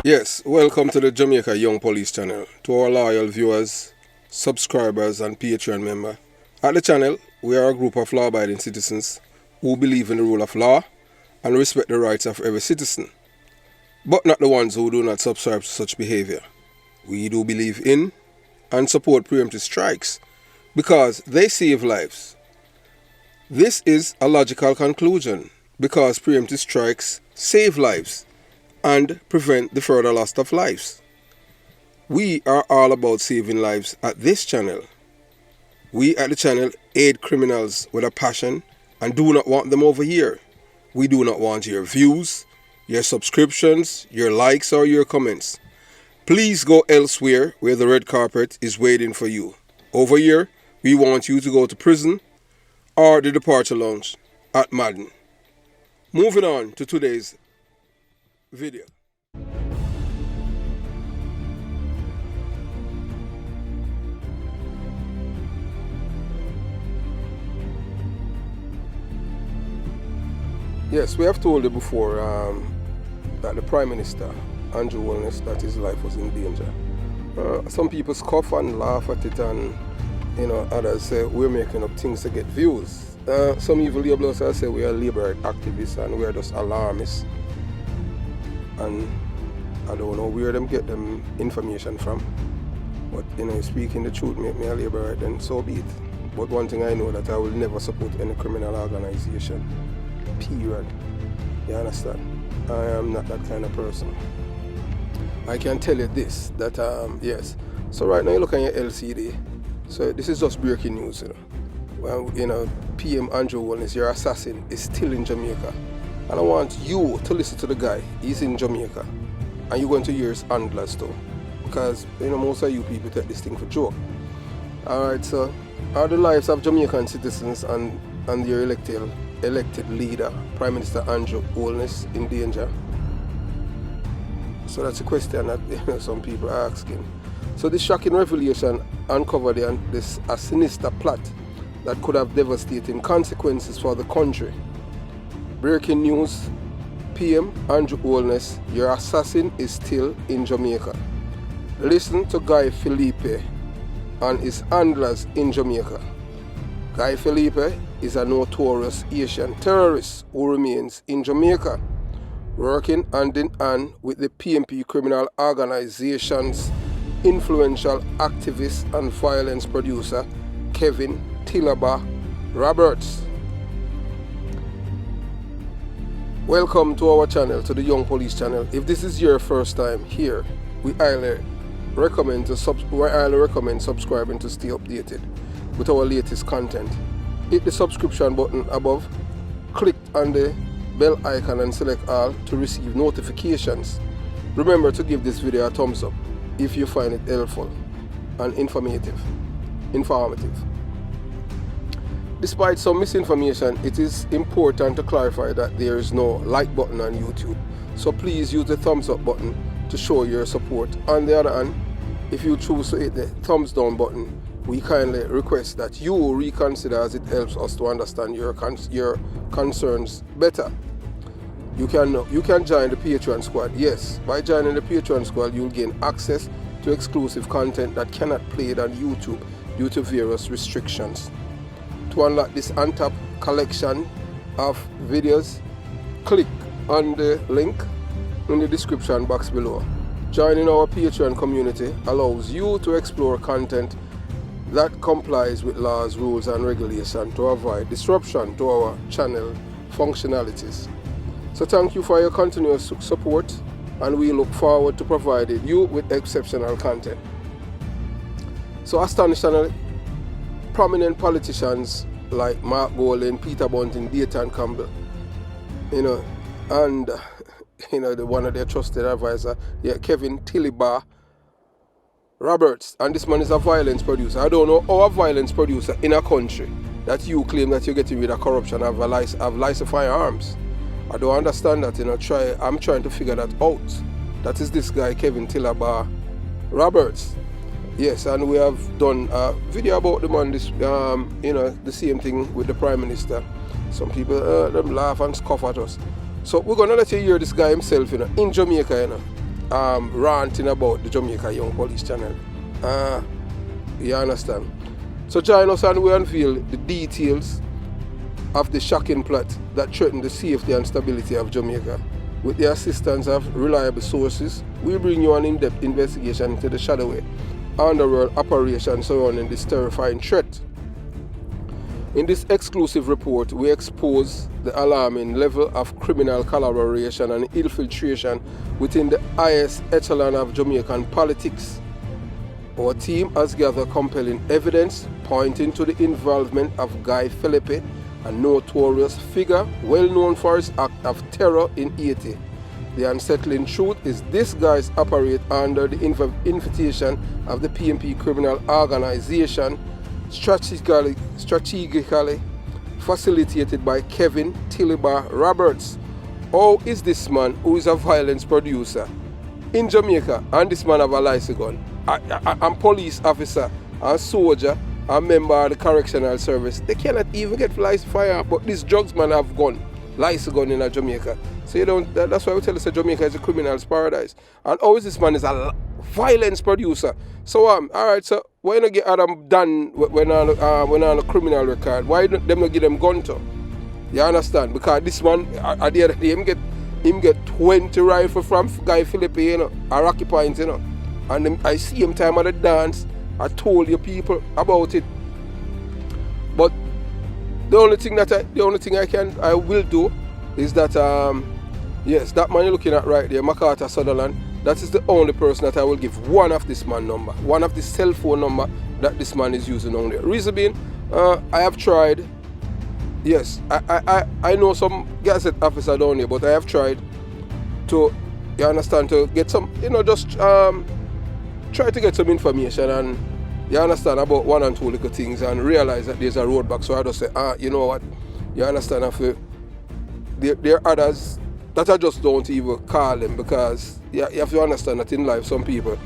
Yes, welcome to the Jamaica Young Police channel. To our loyal viewers, subscribers and Patreon member. At the channel, we are a group of law-abiding citizens who believe in the rule of law and respect the rights of every citizen, but not the ones who do not subscribe to such behavior. We do believe in and support preemptive strikes because they save lives. This is a logical conclusion because preemptive strikes save lives and prevent the further loss of lives. We are all about saving lives at this channel. We at the channel aid criminals with a passion and do not want them over here. We do not want your views, your subscriptions, your likes or your comments. Please go elsewhere where the red carpet is waiting for you. Over here, we want you to go to prison or the departure lounge at Madden. Moving on to today's video. Yes, we have told you before that the Prime Minister, Andrew Holness, that his life was in danger. Some people scoff and laugh at it, and others say we're making up things to get views. Some evil labelers say we are labor activists and we are just alarmists. And I don't know where them get them information from. But speaking the truth make me a labor, then so be it. But one thing I know, that I will never support any criminal organization. Period. You understand? I am not that kind of person. I can tell you this, that yes. So right now you look at your LCD. So this is just breaking news, Well, PM Andrew Holness, your assassin, is still in Jamaica. And I want you to listen to the guy. He's in Jamaica. And you're going to hear his handlers too. Because most of you people take this thing for joke. Alright, so are the lives of Jamaican citizens and their elected leader, Prime Minister Andrew Holness, in danger? So that's a question that some people are asking. So this shocking revelation uncovered a sinister plot that could have devastating consequences for the country. Breaking news: PM Andrew Holness, your assassin, is still in Jamaica. Listen to Guy Philippe and his handlers in Jamaica. Guy Philippe is a notorious Asian terrorist who remains in Jamaica, working hand in hand with the PMP criminal organization's influential activist and violence producer Kevin Tilaba Roberts. Welcome to our channel, to the Young Police channel. If this is your first time here, we highly recommend subscribing to stay updated with our latest content. Hit the subscription button above, click on the bell icon and select all to receive notifications. Remember to give this video a thumbs up if you find it helpful and informative. Despite some misinformation, it is important to clarify that there is no like button on YouTube. So please use the thumbs up button to show your support. On the other hand, if you choose to hit the thumbs down button, we kindly request that you reconsider, as it helps us to understand your concerns better. You can join the Patreon squad. Yes, by joining the Patreon squad, you'll gain access to exclusive content that cannot be played on YouTube due to various restrictions. To unlock this untapped collection of videos, click on the link in the description box below. Joining our Patreon community allows you to explore content that complies with laws, rules and regulations to avoid disruption to our channel functionalities. So thank you for your continuous support, and we look forward to providing you with exceptional content. So astonishingly, prominent politicians like Mark Golding, Peter Bunting, Dayton Campbell, and the one of their trusted advisor, Kevin Tilaba Roberts, and this man is a violence producer. I don't know how a violence producer in a country that you claim that you're getting rid of corruption have licensed firearms. I don't understand that. I'm trying to figure that out. That is this guy, Kevin Tilaba Roberts. Yes, and we have done a video about the man, the same thing with the Prime Minister. Some people them laugh and scoff at us. So we're going to let you hear this guy himself, in Jamaica, ranting about the Jamaica Young Police channel. You understand? So join us and we unveil the details of the shocking plot that threatened the safety and stability of Jamaica. With the assistance of reliable sources, we bring you an in-depth investigation into the shadowy underworld operation surrounding this terrifying threat. In this exclusive report, we expose the alarming level of criminal collaboration and infiltration within the highest echelon of Jamaican politics. Our team has gathered compelling evidence pointing to the involvement of Guy Philippe, a notorious figure well known for his act of terror in Haiti. The unsettling truth is these guys operate under the invitation of the PMP criminal organization, strategically facilitated by Kevin Tilibar Roberts. How is this man, who is a violence producer in Jamaica, and this man have a license gun, I'm police officer, a soldier, a member of the correctional service, they cannot even get license fire, but this drugs man have gun, license gun in Jamaica. So you don't, that's why we tell us that Jamaica is a criminal's paradise. And always this man is a violence producer. So alright, so why not get Adam done when on a criminal record? Why don't them not give them gun to? You understand? Because this man at the other day him get 20 rifles from Guy Philippe, you know, a Rocky Point, you know. And I see him time at the dance. I told you people about it. But the only thing I will do is that yes, that man you're looking at right there, MacArthur Sutherland, that is the only person that I will give one of this man number, one of the cell phone number that this man is using only. Reason being, I have tried. Yes, I know some gazette officer down here, but I have tried to, you understand, to get some, you know, just try to get some information and, you understand, about one and two little things and realize that there's a roadblock. So I just say, you know what, you understand, there are others that I just don't even call them, because you have to understand that in life, some people,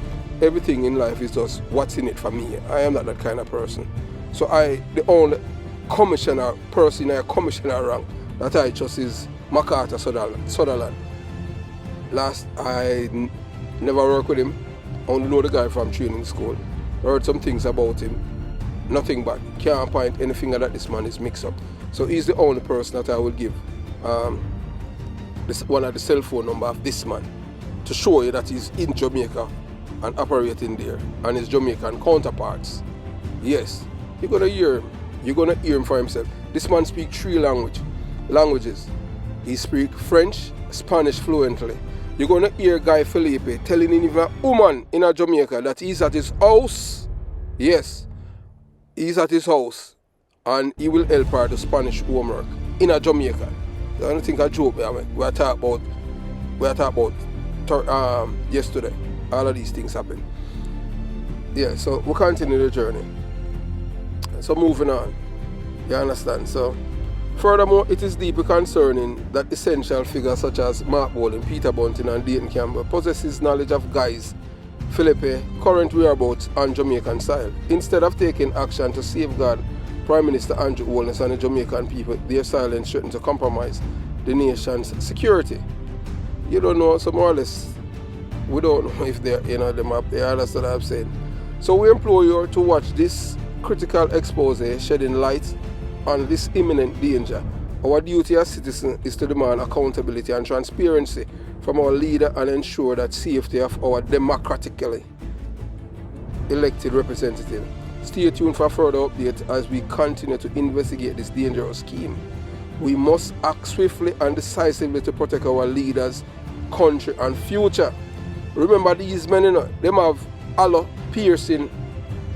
everything in life is just what's in it for me. I am not that kind of person. So the only commissioner person in a commissioner rank that I trust is MacArthur Sutherland. Last, I never worked with him. I only know the guy from training school. Heard some things about him. Nothing bad. Can't point any finger that this man is mixed up. So he's the only person that I will give one of the cell phone number of this man to show you that he's in Jamaica and operating there, and his Jamaican counterparts. Yes, you're gonna hear him. You're gonna hear him for himself. This man speaks 3 languages. He speaks French, Spanish fluently. You're gonna hear Guy Philippe telling even a woman in a Jamaica that he's at his house. Yes, he's at his house, and he will help her to Spanish homework in a Jamaica. I don't think I joke. We are talking about yesterday. All of these things happen. Yeah, so we'll continue the journey. So moving on. You understand? So furthermore, it is deeply concerning that essential figures such as Mark Bowling, Peter Bunting and Dayton Campbell possesses knowledge of Guy's Philippe current whereabouts on Jamaican soil. Instead of taking action to safeguard Prime Minister Andrew Holness and the Jamaican people, their silence threatens to compromise the nation's security. You don't know, so more or less, we don't know if they're, you know, them up there, that's what I'm saying. So we implore you to watch this critical expose shedding light on this imminent danger. Our duty as citizens is to demand accountability and transparency from our leader and ensure that safety of our democratically elected representative. Stay tuned for further updates as we continue to investigate this dangerous scheme. We must act swiftly and decisively to protect our leaders, country and future. Remember, these men, you know, them have allo piercing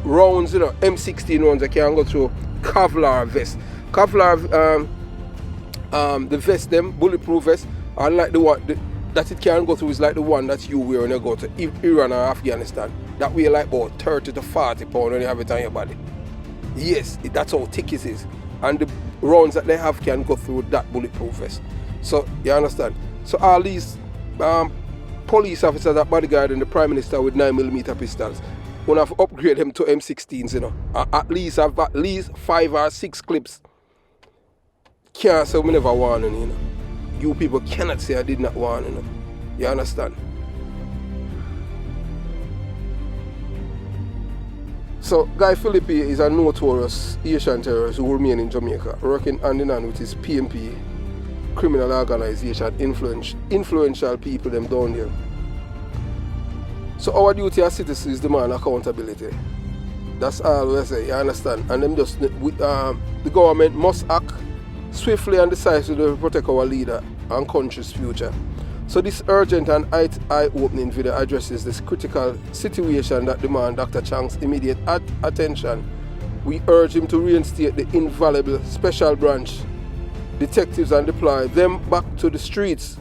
rounds, you know, M16 rounds that can go through Kevlar vest. Kevlar, the vest, them bulletproof vest, unlike the one that it can go through is like the one that you wear when you go to Iran or Afghanistan. That weigh like about 30 to 40 pounds when you have it on your body. Yes, that's how thick it is. And the rounds that they have can go through that bulletproof vest. So, you understand? So all these police officers that bodyguarding the Prime Minister with 9mm pistols, we have to upgrade them to M16s, you know. At least have at least 5 or 6 clips. Can't say we never warn you, you know. You people cannot say I did not warn you, know. You understand? So, Guy Philippe is a notorious Asian terrorist who remains in Jamaica, working hand in hand with his PMP criminal organization, influential people them down there. So our duty as citizens is demand accountability. That's all we say, you understand? And them just the government must act swiftly and decisively to protect our leader and country's future. So this urgent and eye-opening video addresses this critical situation that demands Dr. Chang's immediate attention. We urge him to reinstate the invaluable special branch detectives and deploy them back to the streets.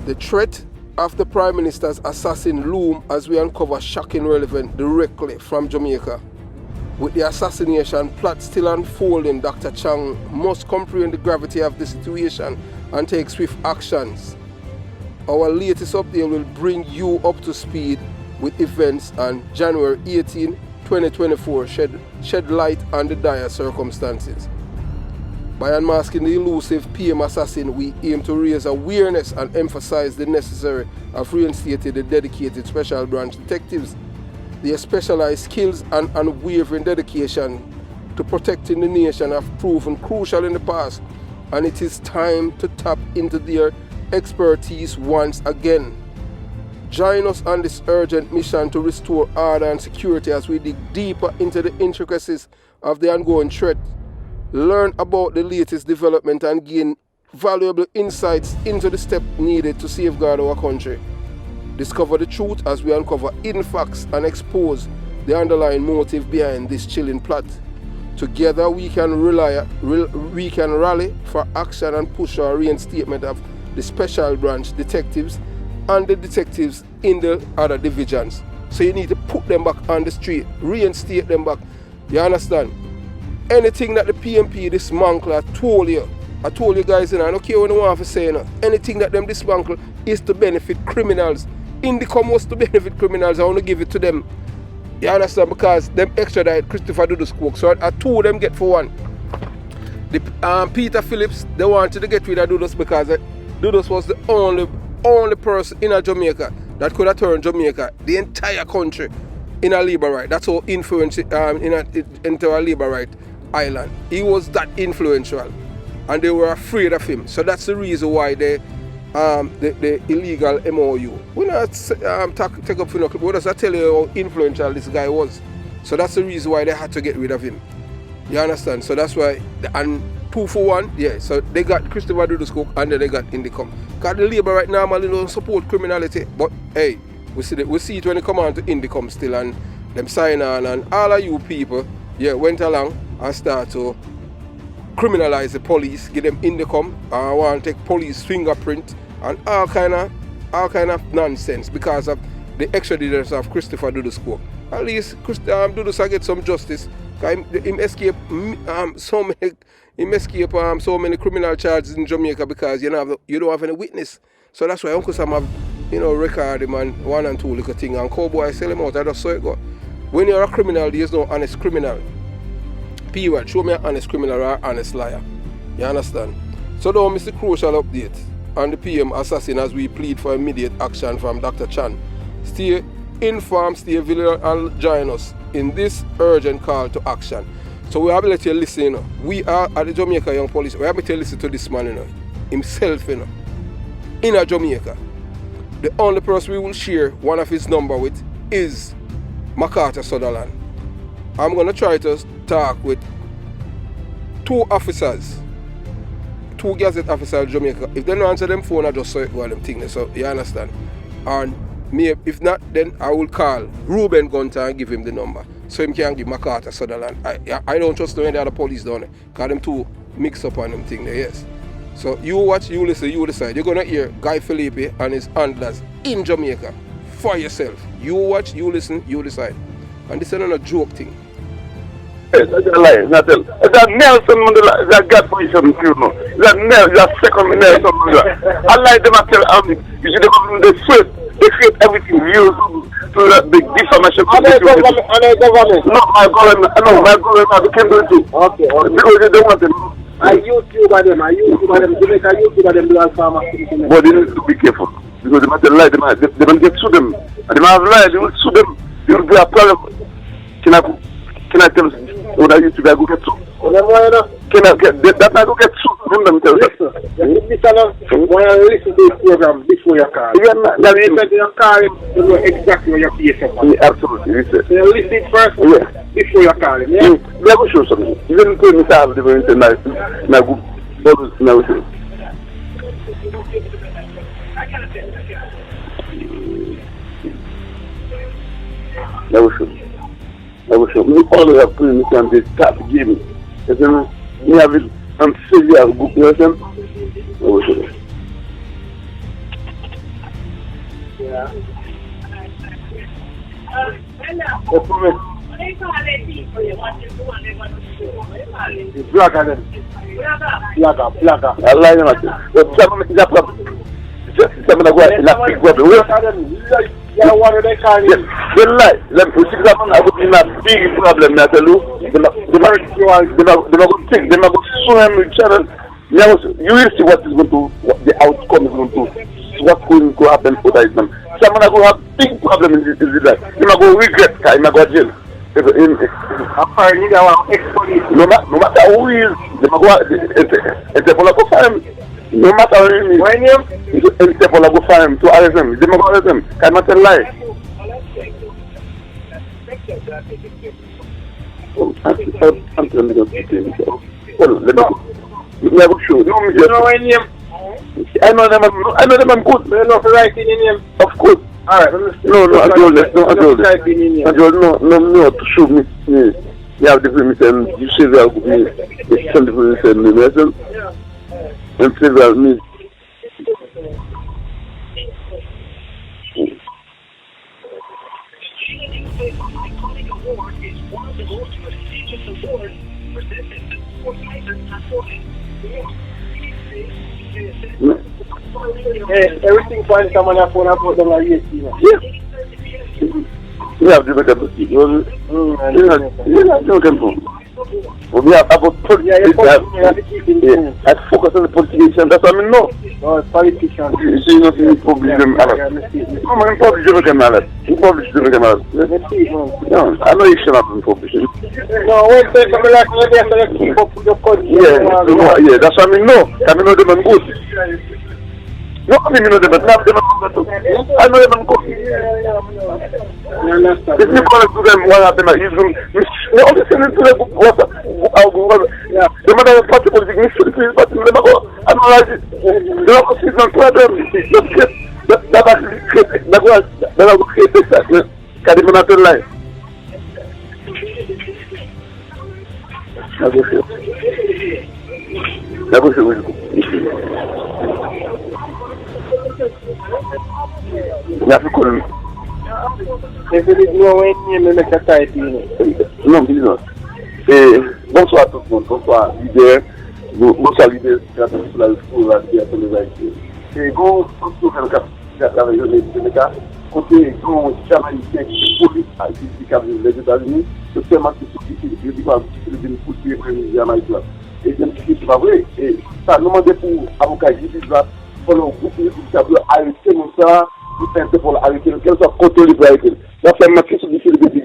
The threat of the Prime Minister's assassin loom as we uncover shocking relevance directly from Jamaica. With the assassination plot still unfolding, Dr. Chang must comprehend the gravity of the situation and take swift actions. Our latest update will bring you up to speed with events on January 18, 2024 shed light on the dire circumstances. By unmasking the elusive PM assassin, we aim to raise awareness and emphasize the necessity of reinstating the dedicated special branch detectives. Their specialized skills and unwavering dedication to protecting the nation have proven crucial in the past, and it is time to tap into their expertise once again. Join us on this urgent mission to restore order and security as we dig deeper into the intricacies of the ongoing threat. Learn about the latest development and gain valuable insights into the steps needed to safeguard our country. Discover the truth as we uncover hidden facts and expose the underlying motive behind this chilling plot. Together we can rally for action and push our reinstatement of the special branch detectives and the detectives in the other divisions. So you need to put them back on the street, reinstate them back. You understand? Anything that the PMP dismantle, I told you guys, I don't care what you want to say, anything that them dismantle is to benefit criminals. Indicom was to benefit criminals. I want to give it to them. You understand? Because them extradite Christopher Dudus. So I told them get for one. The Peter Phillips, they wanted to get rid of Dudus because Dudus was the only person in Jamaica that could have turned Jamaica, the entire country, in a labor right. That's how influential into a labor right island. He was that influential, and they were afraid of him. So that's the reason why the illegal MOU. We not take up for no clip. What does that tell you how influential this guy was? So that's the reason why they had to get rid of him. You understand? So that's why, and 2 for 1, yeah. So they got Christopher Dudus and then they got Indicom. Because the labor right now normally don't support criminality, but hey, we see it when they come on to Indicom still, and them sign on, and all of you people, yeah, went along and start to criminalize the police, give them Indicom, and want to take police fingerprint and all kind of nonsense because of the extraditors of Christopher Dudus. At least Dudus get some justice. Him escape so many criminal charges in Jamaica because you don't have any witness. So that's why Uncle Sam have, record him and 1 and 2 little thing, and cowboy sell him out. I just saw it go. When you're a criminal, there's no honest criminal. Period. Show me an honest criminal or an honest liar. You understand? So now Mr. Crucial update on the PM assassin as we plead for immediate action from Dr. Chan. Stay informed, stay vigilant, and join us in this urgent call to action. So we have to let you listen. We are at the Jamaica Young Police. We have to listen to this man, himself, in Jamaica. The only person we will share one of his number with is MacArthur Sutherland. I'm going to try to talk with 2 officers, 2 Gazette officers in Jamaica. If they don't answer them phone, I just saw it go on them thing. So you understand? And if not, then I will call Ruben Gunter and give him the number, so he can give MacArthur Sutherland. I don't trust any other police down there, because them 2 mix up on them thing there, yes. So you watch, you listen, you decide. You're going to hear Guy Philippe and his handlers in Jamaica for yourself. You watch, you listen, you decide. And this is not a joke thing. Yes, that's a lie. That Nelson Mandela, that God for you, that Nelson, that second Nelson Mandela. I like them, I tell you see the government, they create everything used to the defamation. And the government? No, my government, they can't do it too. Okay. Because they don't want them. I YouTube them, Jamaica YouTube them do Alpha. But they need to be careful. Because they might lie, they might get sue them. And they might lie, they will sue them. They will be a problem. Can I tell you that YouTube I go get soup? Can I get that I go get soup? Let me tell you. Listen to this program before you call. You call him, you know exactly what you're facing. Absolutely. You listen first before you call him. Yeah? I go show something. Even when you have different I will show. We always have put in the top game. We have it on severe good person. I will show. Yeah. Blagger. I like them. But some of the Yeah, what are they calling? Yes, they lie. I would be a big problem. I tell you, they're not going to think, they're not going to swim each other. You will see what is going to, what the outcome is going to, what's going to happen for them. Some are going to have big problem in this life. They're not going to regret, they're not going to jail. No matter who he is, they're not going to find. No matter what it is, it's for go find him to arrest him. They go arrest him. Can I tell lie? I'm telling you to well, let me go. Let me show. No, you know my name? I know them. I'm good. You know the right in your name? Of course. Alright, no, I told you. No, to show me. You have the permission. You say that me. You send the permission. And several means. Hey, everything fine. Someone has phone about them like yes. You have to make a mistake. You have to make a mistake. We have about politics. I focus on the politician. That's what I mean. No. Oh, politician. You see, nothing publish them. No, man, publish them. You publish them. No, I know you should not be publishing. No, when they come like maybe after the keep up with your country. Yeah, that's what I mean. No, I mean, no, them are good. No, I mean, no, them are not. I know them are good. If you call it to them, what happened? They only send it to them. Yeah. The matter of party politics, party, they go analyze it. They don't sit on problem. That will create this. Can you not lie? That was If it is no way near the society. Non, he's not. Bonsoir tout le monde. Bonsoir, leader. Bonsoir, leader. Et bon, côté grand Jamaïcain police à les États-Unis, c'est tellement difficile. Je dis pas difficile de pousser le Jamaïque là. Et c'est pas vrai. Et ça nous demande pour avocat justice là, pour le groupe ça peut arrêter mon ça, pour faire pour arrêter quel soit contrôle pour arrêter. Là c'est une question difficile de dire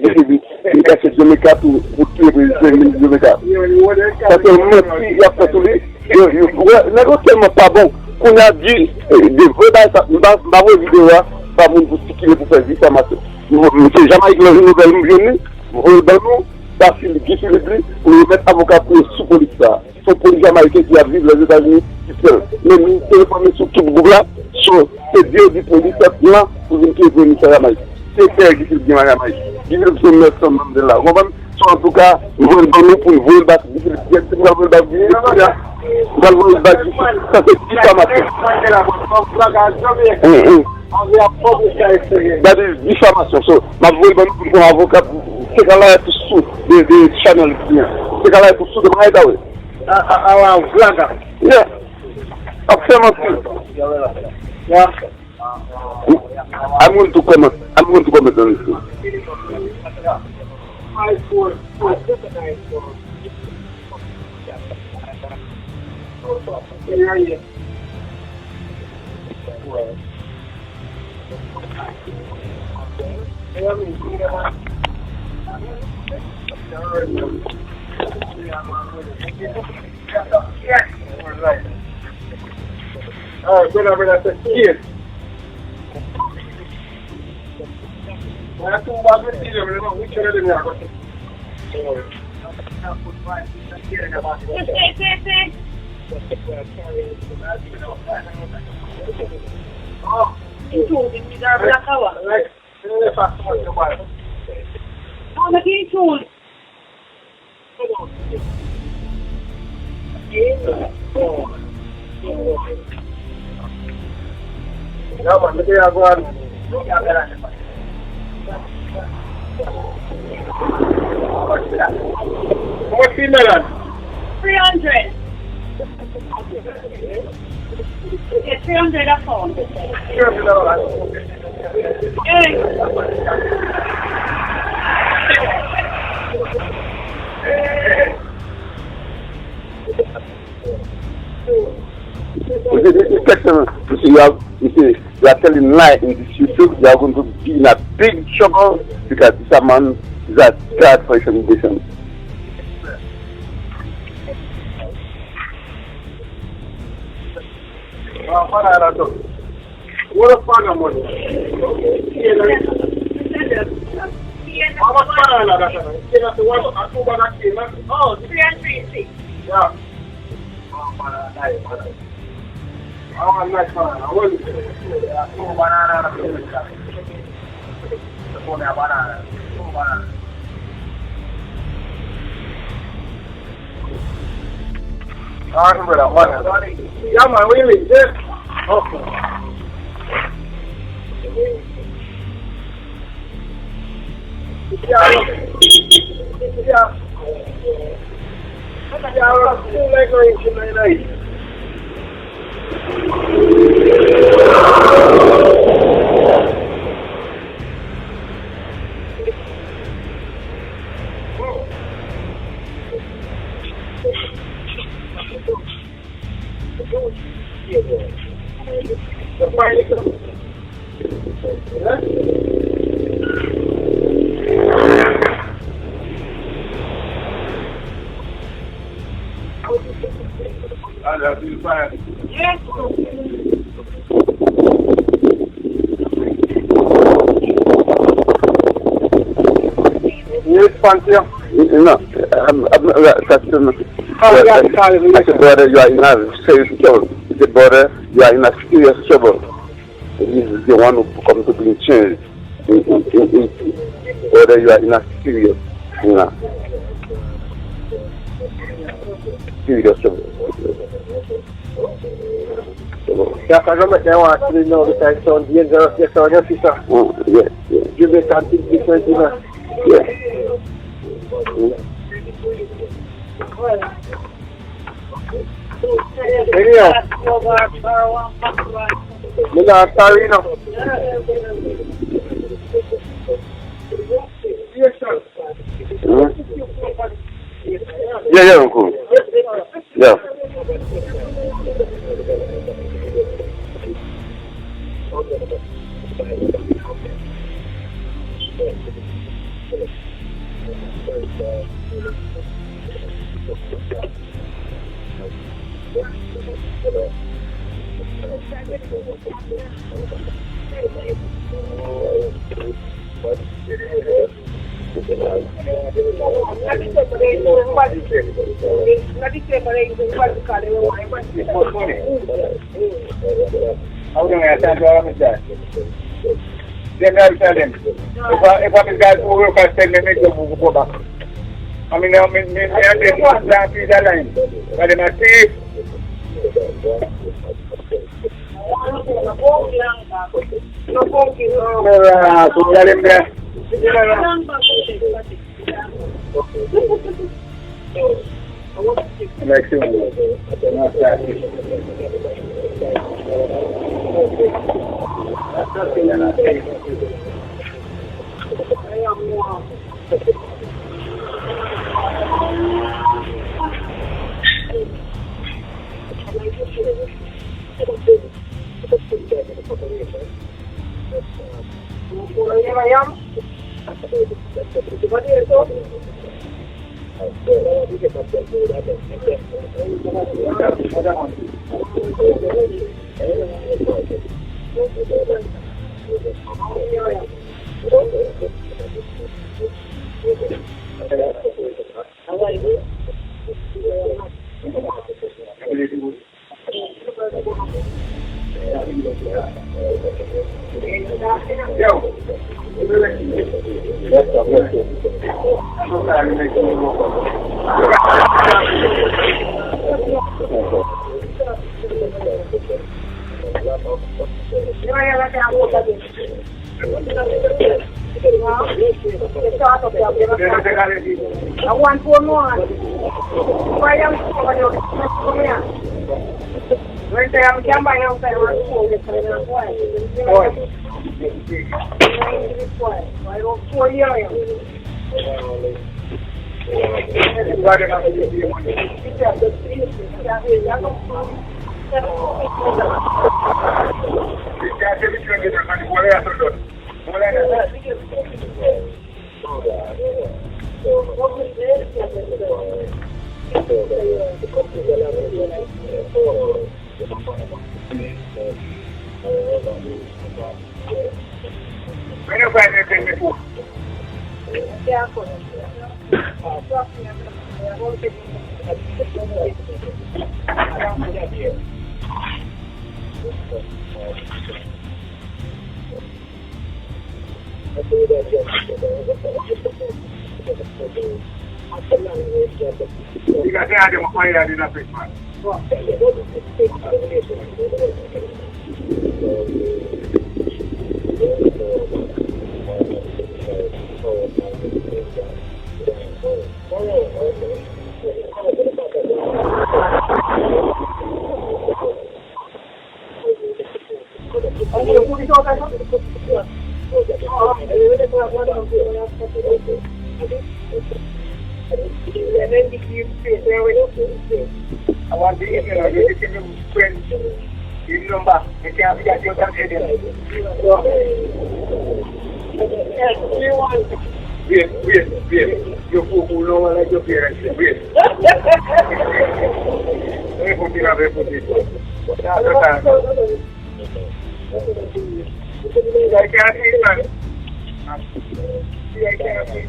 il casse Jamaica pour tuer le président de Jamaica. Ça c'est un il a fait tout les négocialement pas bon. Qu'on a dit des vrais dans vos vidéos là. Pas pour circuler pour faire diffamation. Monsieur Jamaïque, le nouvelle vous pas Philippe, pour le mettre avocat pour sous police là. Son police jamaïcain qui a vécu les États-Unis, le ministère de sur tout le groupe là, sur ces dieux du police blanc pour une qui est le ministère Jamaïque. C'est faire qui est bien Jamaïque. Il faut se mettre son nom de là. En tout cas, nous voulons pour nous voler le bac. Nous voulons le bac. Ça c'est diffamation. That is diffamation. So, ma voix est pour avocat. C'est qu'elle est sous des channels. C'est qu'elle est sous de maïda. Ah, blagger. Yeah. Absolument. Yeah. I'm going to comment on this. Alright. Alright, brother, that's a kid. I have to walk with you, which one of them are going Oh, you told me that black hour. Right. Oh, the key tool. Yeah, man, look at one. How much melon? 300. Yeah, 300 a pound. This question, you are telling lie in this YouTube, you are going to be in a big trouble because this man is a guard for his nation. What a fun money. How much banana that is? Oh, 336. Yeah. Oh, banana, nice banana. Oh, nice banana. I want to say, two banana. Banana. Two banana. I remember that one. Yeah, man, really, yes. Okay. Yeah. Yes. You fancy? No, I'm I said, brother, you are in a serious trouble. I said, brother, you are in a serious trouble. This is the one who comes to bring change. Brother, you are in a serious trouble. Yeah, because I'm actually know that I sound dangerous. Yes, on your sister. Yes, yes. You make something different, you know. Yes. Anyhow, you're not sorry, you know. Yes, sir. Yeah, cool. Yeah. How can I attend to all of that? Then I'll tell him. If one of these guys who work at 10 minutes, go back. I mean, I didn't want that piece of line. But in a thief. So tell him there. Next thing. I want one more. Why am I when they am can buy outside one school, it's I don't 4 years. When you find anything before? You got to have them acquired in a big man. I want to give you friends in number. They can't get you some agent. Wait. You people know like your parents. Wait. I can't see man. I can't see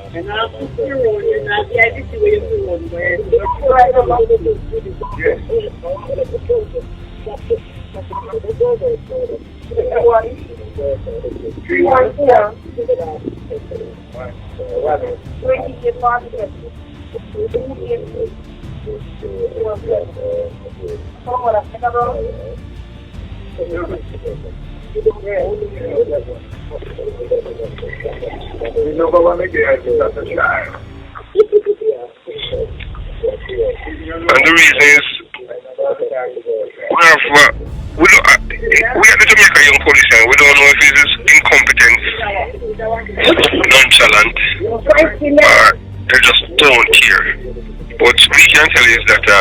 And the reason is, we are the Jamaica young police and we don't know if it is incompetence, nonchalant, or they just don't care. What we can tell is that the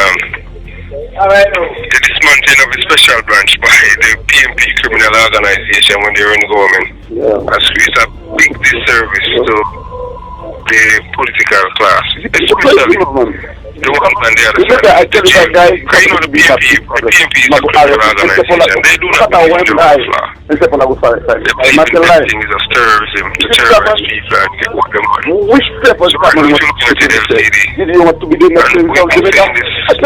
dismantling of the special branch by the PMP criminal organization when they were in government has created a big disservice to the political class, especially the one on the other side. The PMP is a political organization. They do not believe in the rule of law. They believe in this thing is a terrorism to terrorize people and get what they want. So we're going to look at the LCD and we've been saying this for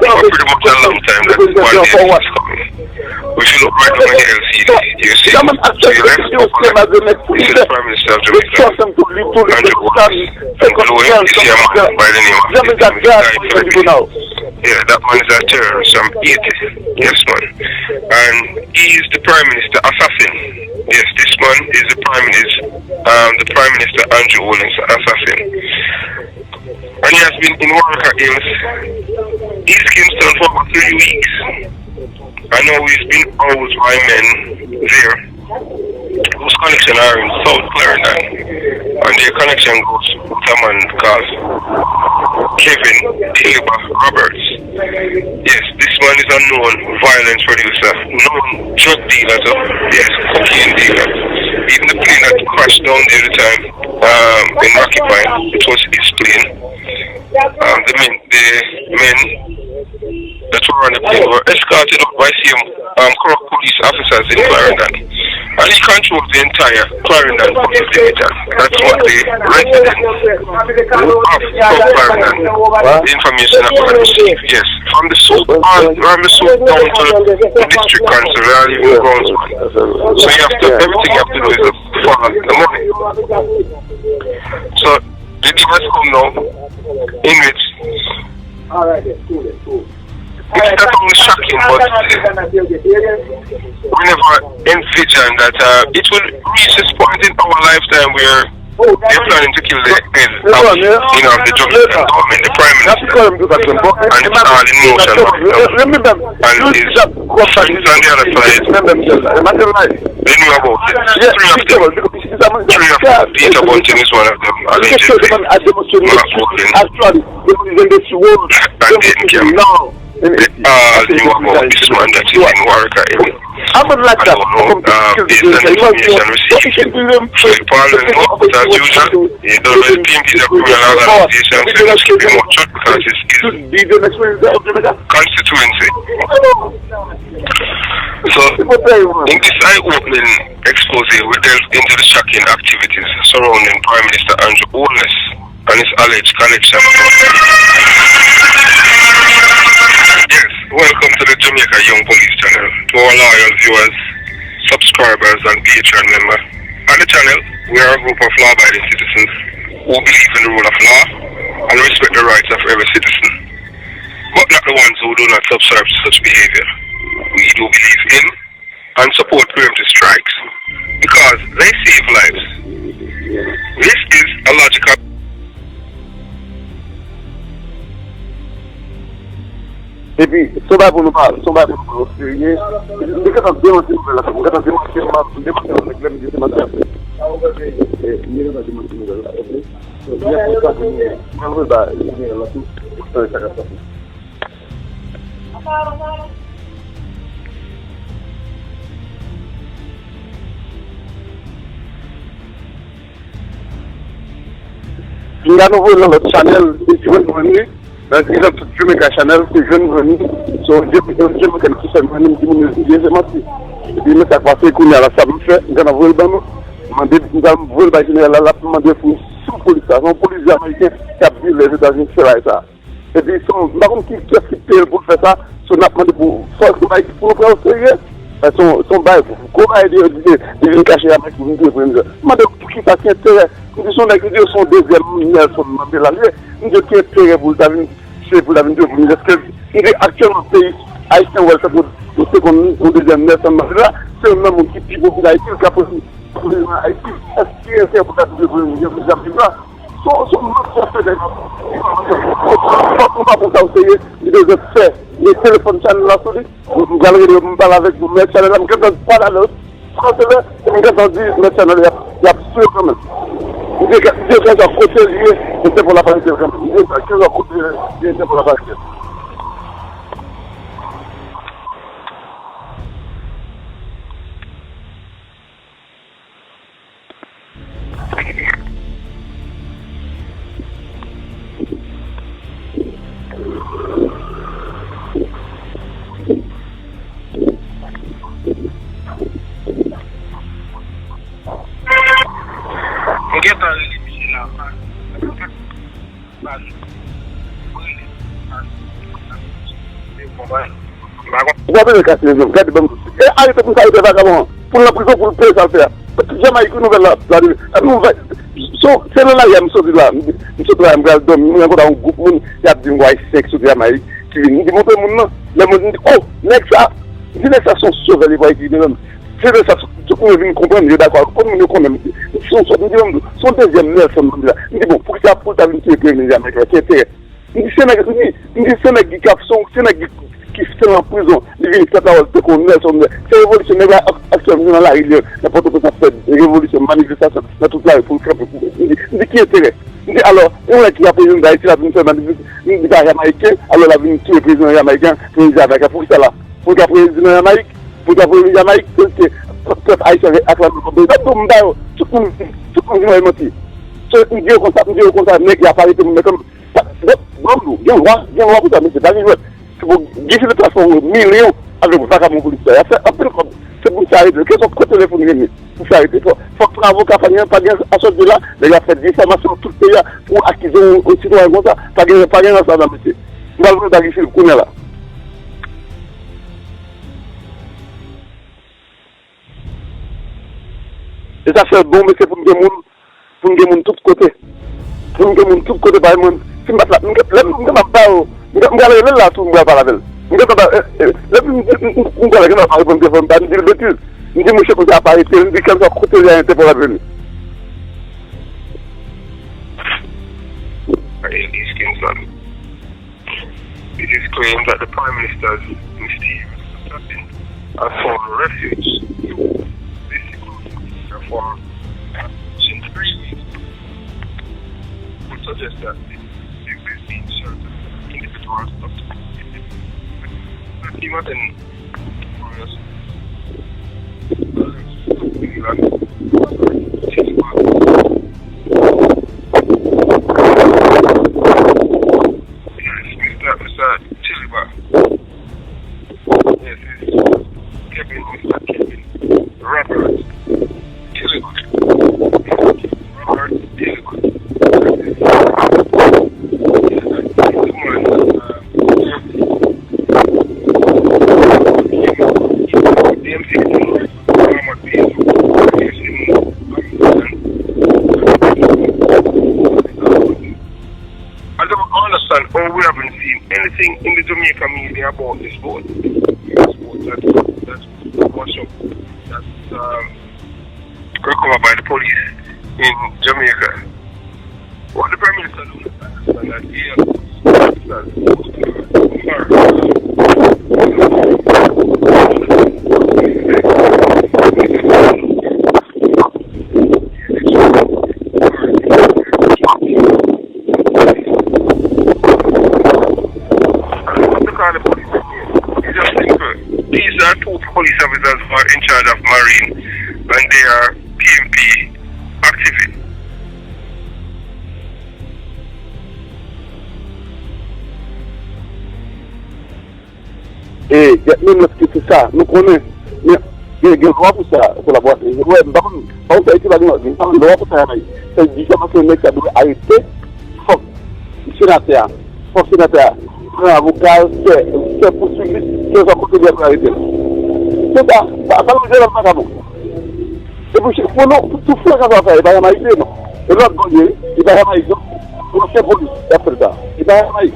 pretty much a long time that one day is coming. We should look right over the LCD. You see, to the left of that, this is the Prime Minister of Jamaica, Andrew Gordon, and below him, you see a man by the name of Philippe. Yeah, that man is a terrorist from 80. Yes, man. And he is the Prime Minister assassin. Yes, this man is the Prime Minister Andrew Owens assassin. And he has been in Walker Hills, East Kingston for about 3 weeks. I know he's been out by men there whose connection are in South Clarendon. And their connection goes with a man called Kevin Philippe Roberts. Yes, this man is a known violence producer, known drug dealer, yes, cocaine dealer. Even the plane that crashed down there at the time in Rocky Point, it was his plane. The men that were on the plane were escorted up by some corrupt police officers in Clarendon. And he controls the entire Clarendon police division. That's what the residents of South Clarendon, the information that we receive, yes. From the soup down to the district council, we are even groundsman. So everything you have to do is follow the money. So the day has come now, in which it's not only shocking, but we never envisioned that it will reach this point in our lifetime where they're planning to kill the head of the Jamaican government, the Prime Minister, and it's all in motion right now. And his friends on the other side, they knew about it. Three of them, Peter Bunting is one of them, allegedly, Mark Hogan, and then Kim. They all knew about this man that is in Warwick. I don't know, based on the information received, Philippe but as usual, he don't know the PMP is a criminal organization, so he must keep him out shut because it's his constituency. So, in this eye-opening expose, we delve into the shocking activities surrounding Prime Minister Andrew Owens and his alleged connection. Yes, welcome to the Jamaica Young Police channel. To our loyal viewers, subscribers and Patreon members. On the channel, we are a group of law-abiding citizens who believe in the rule of law and respect the rights of every citizen, but not the ones who do not subscribe to such behavior. We do believe in and support preemptive strikes because they save lives. This is a logical et puis, son bail pour nous parler, son bail pour nous sérieux. Mais quand on démontre, quand on démontre, c'est ma tête. Il y a nouveau dans notre channel, des jeunes venus. Dans l'exemple de Jamaica Channel, ces jeunes venus sont des Jamaicans qui sont venus qui m'ont dit, c'est menti. Et puis, ça passé qu'on a la salle fait, nous avons volé dans nous. Nous avons volé dans le général, là, pour demander pour sous police, un policier américain qui a pris les États-Unis, c'est ça. Et puis, par contre, qu'est-ce qui paye pour faire ça? Son a demandé pour force pour nous prendre au sérieux. Son bail, comment il est caché avec vous, demandez pour qui ça tient intérêt. Nous sommes son deuxième Nelson Mandela. Nous avons qui intérêt pour la venue de vous. Est-ce qu'il est actuellement pays haïtien ou est-ce que nous deuxième Nelson Mandela, c'est un homme qui est beaucoup d'Haïti, qui a posé Haïti. Est-ce qu'il est intérêt pour la venue de vous? Son marché fait des on va pour ça au sérieux, il devait faire les téléphones channel là, vous allez parler avec vous, mettre channel là, vous ne pas là, français-là, vous allez mettre channel là, il y a absolument quand même. Vous dites que c'est un côté lié, c'est pour la parité, vous dites que c'est un côté lié, c'est pour la parité. Vous avez le cas de vous regardez bien. Et arrêtez pour ça, arrêtez vagabond. Pour la prison, pour le payer, ça le faire. Parce que Jamaïque, nous nouvelle là. C'est là, il y a un là. Je suis là, un groupe, il y a des gens qui sont Jamaïque. qui viennent nous montrer mon nom. Les gens disent, oh, next ça, ça sont sauvés les voies qui viennent. C'est de ça, tout le monde vient comprendre, d'accord, comme nous connaissons, son deuxième Nelson Mandela. Il dit, bon, pour ça, pour ta vie, tu es les Américains, qui était. Il dit, c'est un mec qui capte son, c'est un mec qui se fait en prison, il vient de la Nelson. C'est révolutionnaire, actuellement dans la région, n'importe quoi, ça fait révolution, manifestation, dans toute la République. Il dit, qui est intérêt? Il dit, alors, on a qui a président d'Haïti, la vie de manifestation, Jamaïcain, alors la vie de le président Jamaïcain, président Jamaïcain, pour ça là, pour le président Jamaïque. Pour la Jamaïque, parce que peuple haïtien acclame le combat. Tout le monde est menti. On dit au contraire, mec, il a parlé de mon comme. Bon, bien roi pour ça, mais c'est pas une jouette. C'est pour guider le transport millions avec le vacarme policier. C'est pour s'arrêter. Qu'est-ce qu'on peut téléphoner pour s'arrêter? Il faut que l'avocat pas à sortir de là, les gars fait diffamation tout le pays pour acquiser aux citoyens comme ça. Pas gagner dans ça, monsieur. Nous allons dans Philippe qu'on est là. Et ça fait bon, mais c'est pour nous de tous côtés. Pour nous de tous côtés, par exemple, si je ne sais pas, je vais aller là, tout le monde va parler. Je ne sais pas, je vais aller là, par exemple, je vais dire le bêtise. Je dis, monsieur, vous avez parlé, je dis, quel soit côté, il y a un pour la venue. East Kingston. It is claimed that the Prime Minister's mysterious has found refuge. For since 3 weeks would suggest that the existing certain individuals of the team and Mr. Chiliba. Yes, it's Kevin, Mr. Kevin Robert. We haven't seen anything in the Jamaican media about this boat. This boat that's washed up. That's recovered by the police in Jamaica. What the Prime Minister does is that he these are two police officers who are in charge of Marine, and they are PMP activists. Et même ce que c'est ça, nous connaissons, il y a un droit pour ça, pour la boîte. Ouais, par contre, ça a été la droit pour ça, c'est différent que le mec a doit arrêter, faut sénateur, un avocat, c'est poursuivi, c'est un côté de arrêter. C'est ça, ça va nous dire la main. Et pour tout faire qu'on va faire, il va y avoir un non. Et l'autre gagner, il va y avoir un pour faire police, après ça. Il va y avoir un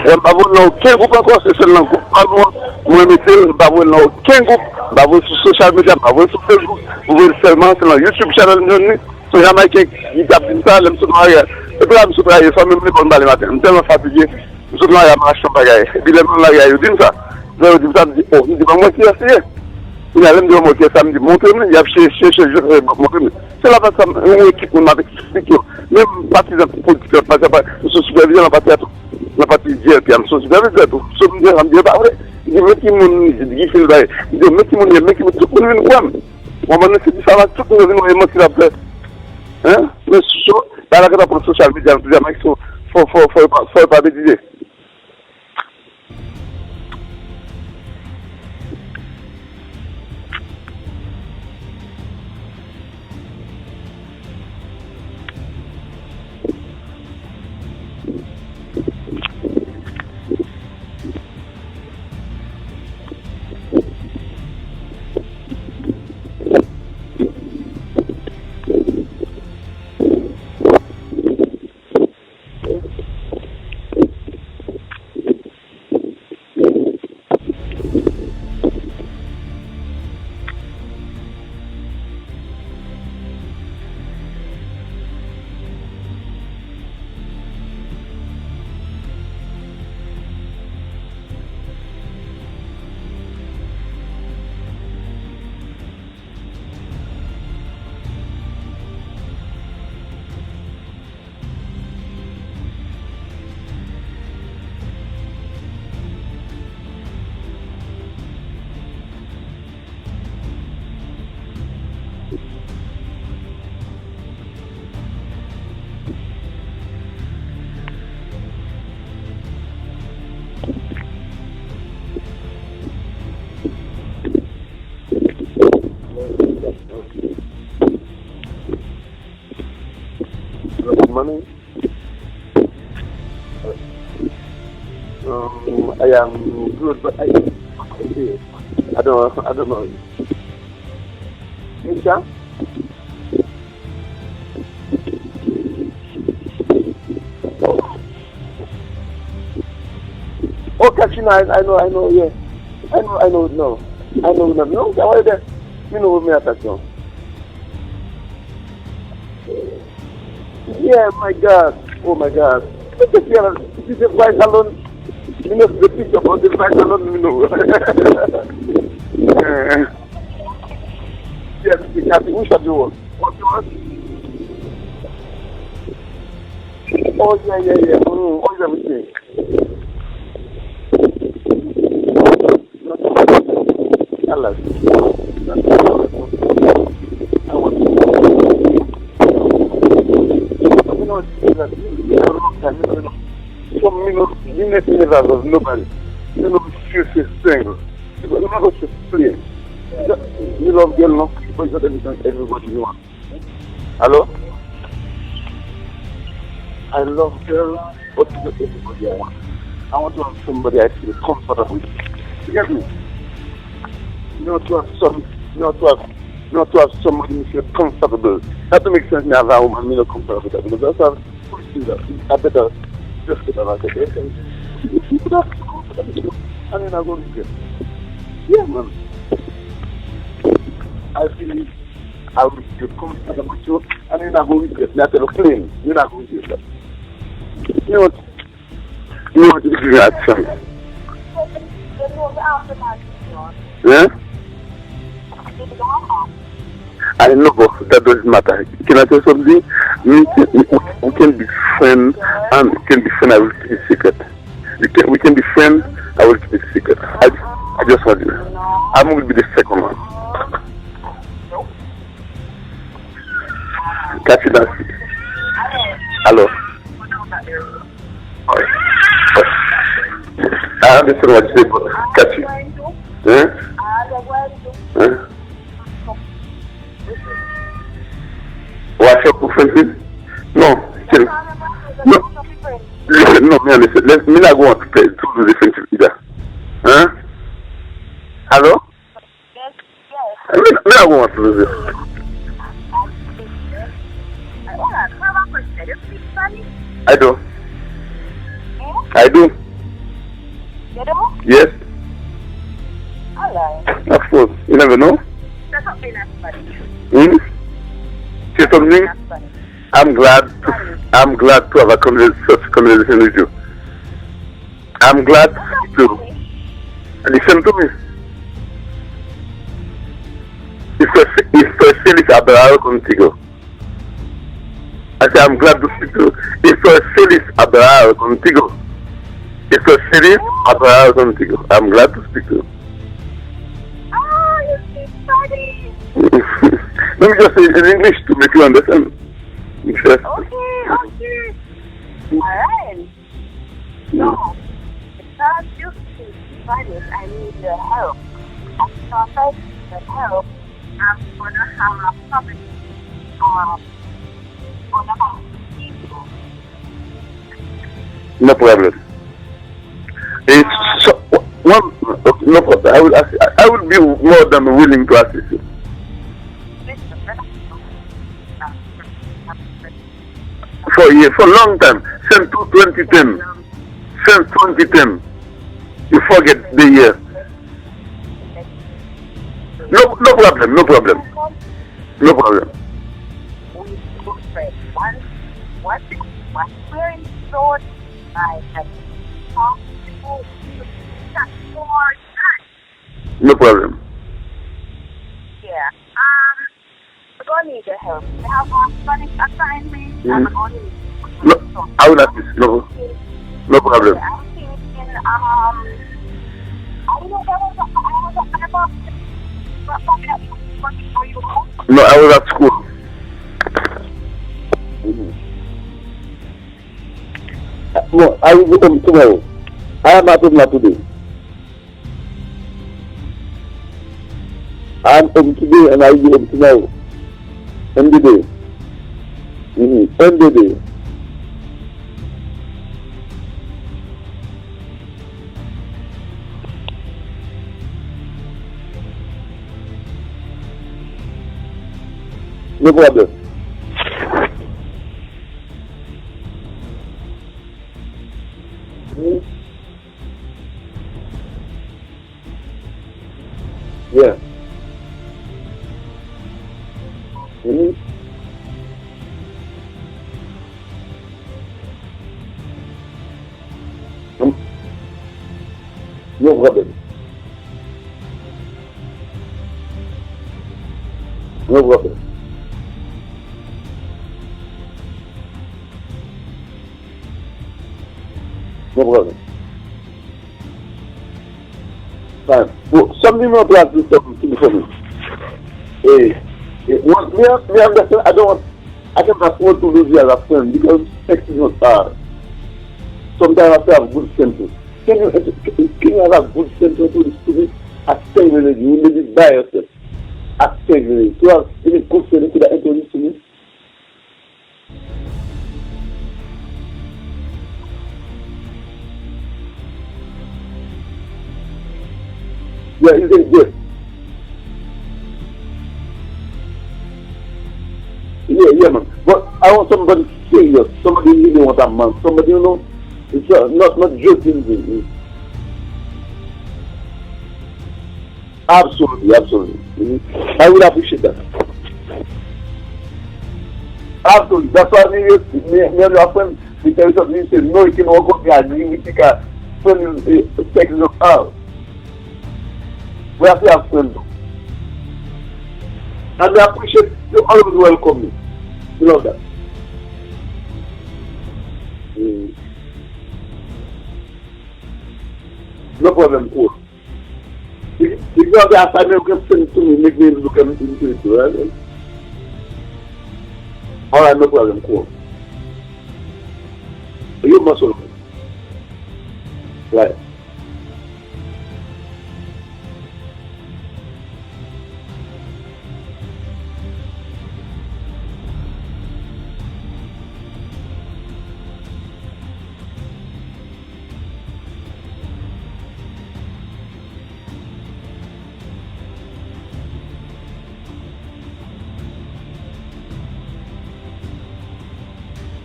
je ne vais pas voir aucun groupe encore, c'est seulement groupe. Moi, je ne vais pas voir aucun groupe. Je ne vais pas voir sur social media, je ne vais pas voir sur Facebook. Vous voyez seulement sur le YouTube channel. Sur Jamaïcain qui tape ça, je me suis marié. Et puis là, je me suis marié, ça même les bonnes balles le matin. Je suis tellement fatigué. Je me suis marié à ma chambre. Et puis les gens là, ils disent ça. Je dis ça, je dis, oh, je dis, moi, qui a essayé? Il y a l'un de moi qui a samedi, montrez-moi, il y a cherché, montrez-moi. C'est là parce que une équipe, on m'a expliqué. Même partisan politique, je suis superviseur dans la partie GLP, je suis superviseur, je suis superviseur, pas vrai. Il dit, mais qui m'ont dit, il dit, mais qui m'ont dit, mais qui m'ont dit, tout le monde vient quoi? On m'a dit, c'est ça, tout le monde vient, moi, qui l'a fait. Hein? Mais c'est chaud, dans la pour le social media, il faut pas bêtiser. money. I am good, but I don't know. Nisha? Oh, Katrina, I know, yeah. I know, no. Why there? You know what me attention. Yeah, my God. Oh, my God. This is a white salon. You know, the picture about the white salon, you know. Yes, we shall do one. What you want? Oh, yeah. Oh, yeah, everything. I love you. I want you. You know, some minutes of nobody. You know, few single. You know, just play. You love girl, no? But you got everybody you want. Hello? I love girl, but you got everybody I want. I want to have somebody I feel comfortable with. You get me? Not to have somebody who feels comfortable. That makes sense now. That woman not comfortable with that because that's how I better just get about it. People have to comfortable. And then I go with it. Yeah, man. I feel I will feel comfortable with you, and then I go with it. Not a plane. You're not going with it. You know what? You know what to do that song? Yeah? I know, but that doesn't matter. Can I tell you something? We can be friends, and we can be friends. I will keep it secret. We can be friends. I will keep it secret. I just want you. I'm going to be the second one. Catch you now. Hello. I understand what you say, but catch you. Huh? Huh? What's your preference? No. Listen, no, me understand. Me not go on to play two different either. Huh? Hello? Yes. Me not go on to do this. I do. I do. You do? Yes. Alright. Of course. You never know. That's something that's funny. Say something? I'm glad to have a such conversation with you. I'm glad to listen to me. Estoy feliz hablado contigo. I say I'm glad to speak to you. Estoy feliz hablado contigo. Estoy feliz hablado contigo. I'm glad to speak to you. Oh, you speak funny. Let me just say it in English to make you understand. Yes. Okay. Alright. So, because you speak Spanish, I need your help. So if I need your help, I'm gonna have a problem. No problem. It's so, no problem. I will be more than willing to assist you. For a long time, since 2010. Since 2010. You forget the year. No problem. What we're in short, I have possible that more time. No problem. Yeah. I'm gonna need your help. I have one Spanish assignment. I'm gonna need No, I will assist. No problem. I'm thinking, I don't know if I was No, I was at school. No, I will go home tomorrow. I am at home not today. I am home today and I will go home tomorrow. End the day. End the day. No problem. Yeah. No problem. No problem. No problem. Fine. Well, something more to do something for me. Me understand. I can afford to lose you as a friend because sex is not hard. Sometimes I have to have good sense. Can you have a good sense to this to me? Accept really, you live it by yourself. Accept really. To have any good sense to introduce to me. Yeah, you can do it. Yeah, man. But I want somebody serious. Somebody really want a man. Somebody, it's not joking. Absolutely. I would appreciate that. Absolutely. That's why me and your friend, we tell you something, you say, no, you can walk up here and we take a friend sex of ours. We have to have friends. And I appreciate you always welcome me. You love that. No problem, cool. If you have the assignment, you can send it to me, make me look into it, right? Alright, no problem, cool. You must welcome. Right.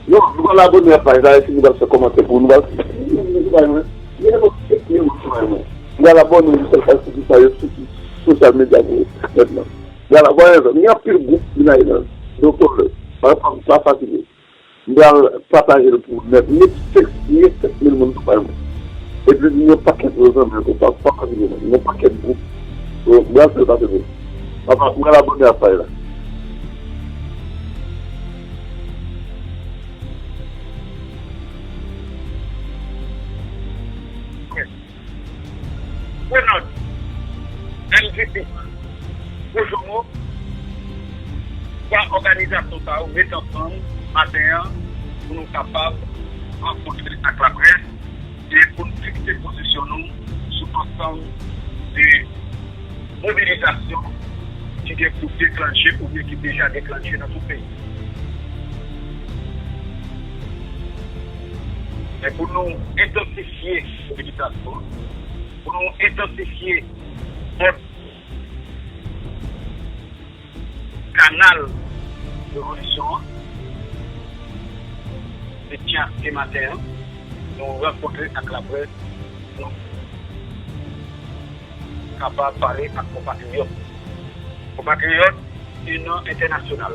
Non, nous allons abonner à la page, si nous allons se commenter pour nous. Nous allons abonner à la social media maintenant. Nous allons abonner il y a plus de groupes, donc par exemple, ça facile. Nous allons partager le pour net, 1000 personnes par mois. Et puis, nous avons pas paquet de gens, nous avons paquet de groupes. Donc, nous allons faire ça. Nous allons abonner à la page. Bueno, MVP, bonjour, la organisation ça, met ensemble, matin, pour nous capables de rencontrer avec la presse et pour nous fixer position nous sur l'ensemble des mobilisations qui est pour déclencher ou bien qui déjà déclenché dans tout pays. Mais pour nous intensifier la mobilisation, pour nous intensifier notre canal de religion, et tiens, ce matin, nous rencontrer avec la presse, nous capables de parler avec nos compatriotes. Nos compatriotes, c'est un nom international.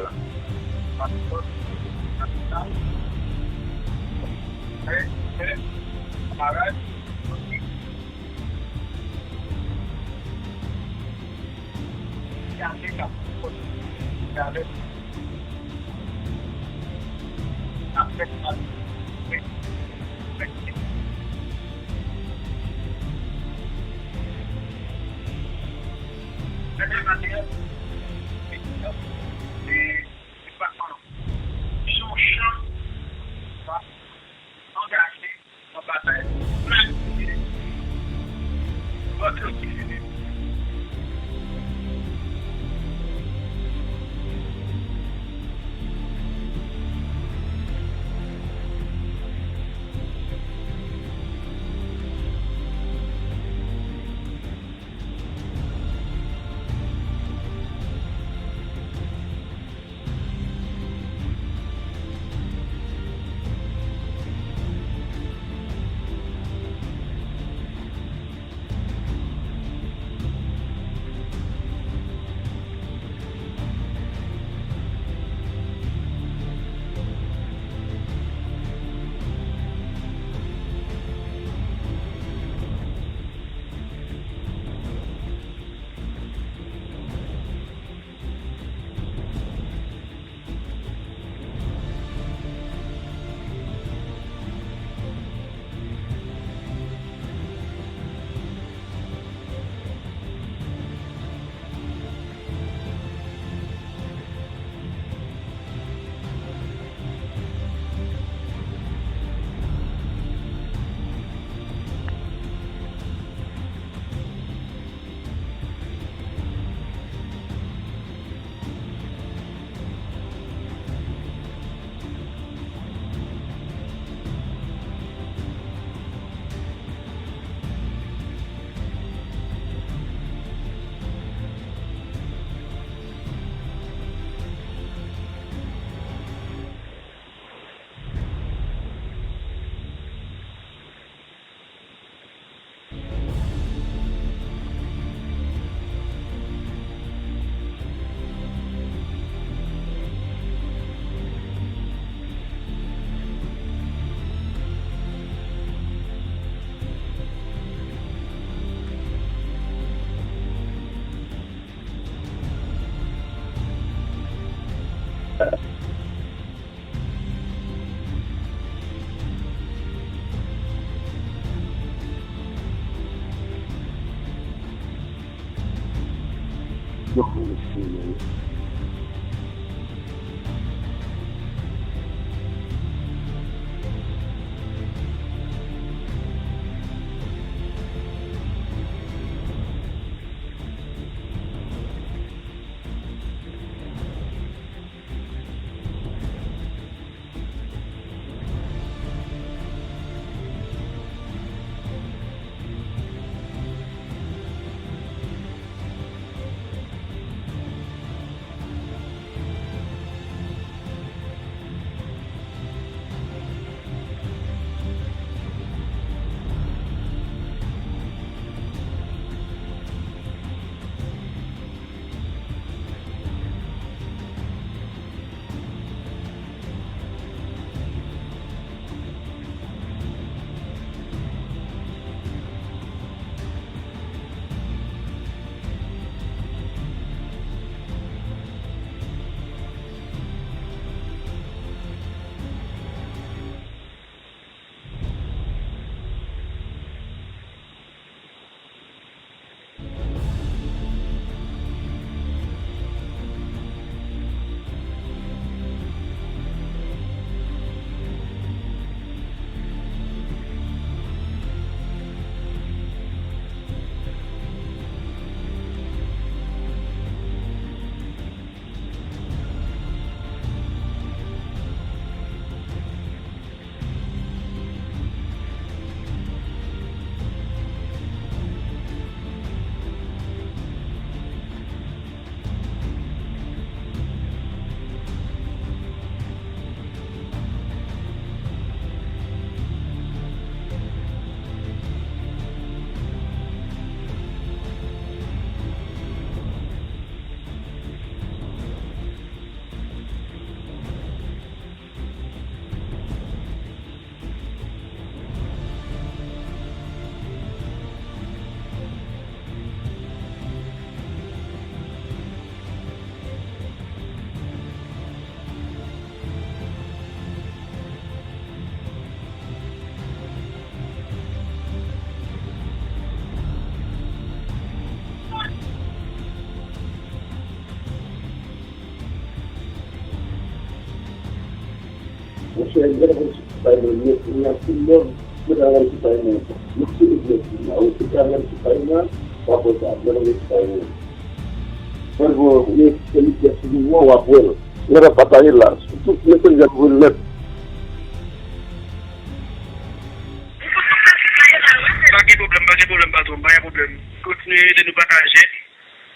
Continuez de nous partager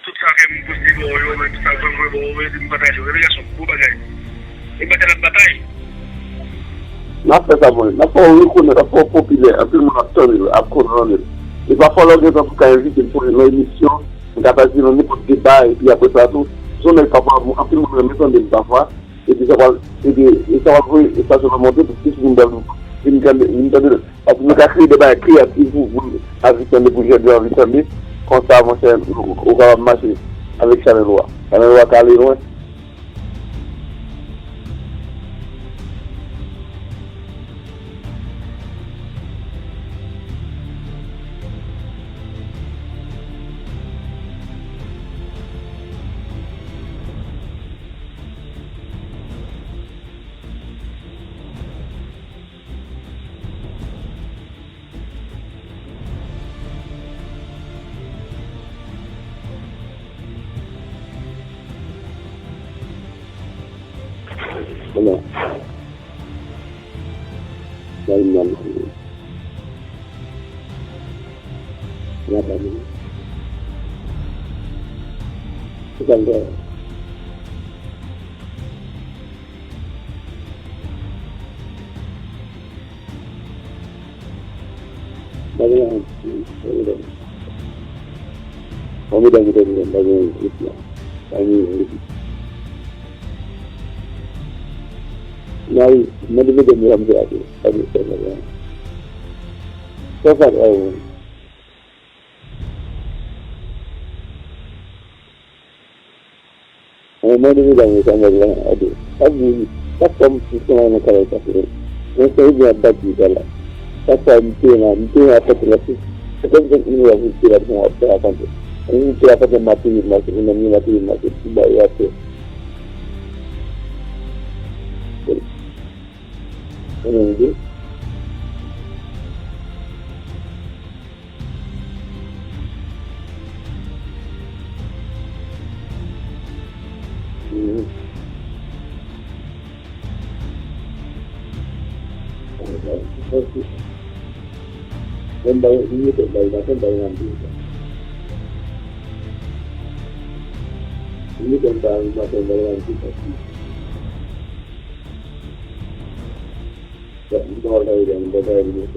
tout ça que nous possible, tout ça que nous partager. Relégation, pour bagaille. Et battre la bataille. N'a pas ça bon, n'a pas reconnaître, n'a pas populaire, un peu mon acteur à courir. Il va falloir que en tout cas inviter pour une émission, on va passer dans n'importe quel débat et puis après ça tout, on est capable un peu de mettre des parfois et puis ça va jouer et ça va monter pour que nous devons une créer des débats créatifs pour avec un bouger de envie comme ça avancer au va marcher avec Chanel Loi. Chanel Loi qui aller loin. Voilà. Now, many of them have the idea. So far, many of them have the idea. That's some system on the character. When they are back to the that's why I'm doing a particular system. I don't think anyone will see that more after I come to. Ini kira pakai mati mati bayar tu. Ini dan banyak ini tu banyak nanti. Ini tentang banyak nanti pasti. Tak boleh yang berbeza ini.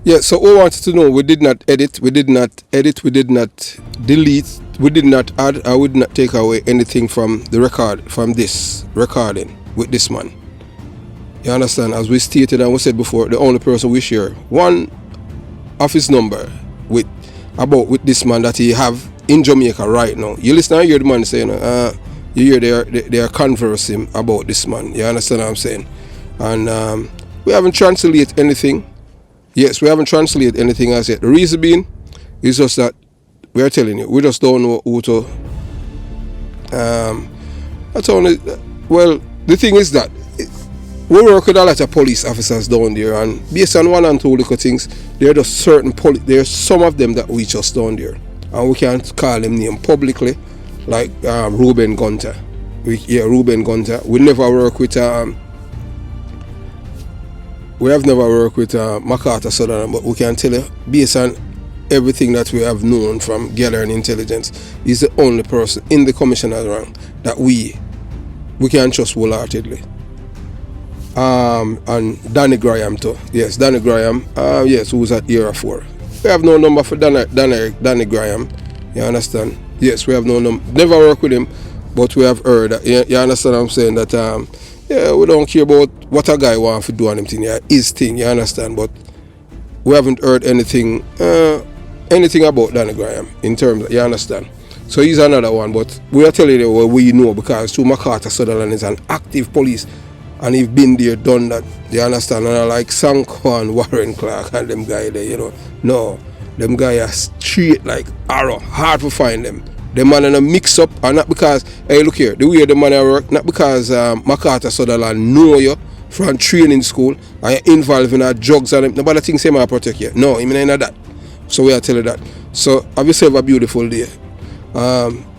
Yeah, so we wanted to know, we did not delete, we did not add, I would not take away anything from the record, from this recording with this man. You understand? As we stated and we said before, the only person we share one of his number with this man that he have in Jamaica right now. You listen and hear the man saying, you hear they are conversing about this man. You understand what I'm saying? And we haven't translated anything. Yes, we haven't translated anything as yet. The reason being is just that we are telling you, we just don't know who to. That's only. Well, the thing is that we work with a lot of police officers down there, and based on one and two little things, there are just certain there are some of them that we just down there, and we can't call them name publicly, like Ruben Gunter. Ruben Gunter. We never work with We have never worked with MacArthur Sutherland, but we can tell you, based on everything that we have known from gathering intelligence, he's the only person in the commissioner's rank that we can trust wholeheartedly. And Danny Graham too. Yes, Danny Graham. Yes, who's at Era 4. We have no number for Danny Graham. You understand? Yes, we have no number. Never worked with him, but we have heard that. You understand what I'm saying? That yeah, we don't care about what a guy wants to do on him thing, yeah, his thing, you understand, but we haven't heard anything about Danny Graham in terms of, you understand. So he's another one, but we are telling you what we know, because through MacArthur Sutherland is an active police and he've been there, done that. You understand? And I like Sanko and Warren Clark and them guy there, you know. No, them guys are straight like arrow, hard to find them. The man in a mix up, and not because, hey, look here, the way the man work, not because MacArthur Sutherland know you from training school and you're involved in drugs and nobody thinks he might protect you. No, he mean that. So we are telling that. So have yourself a beautiful day.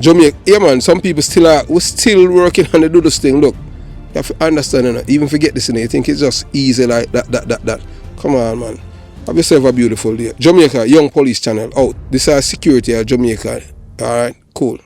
Jamaica, yeah man, some people we're still working on the do this thing. Look, you have to understand, you know, even forget this, you think it's just easy like that. Come on, man. Have yourself a beautiful day. Jamaica, Young Police Channel out. This is security at Jamaica. Alright, cool.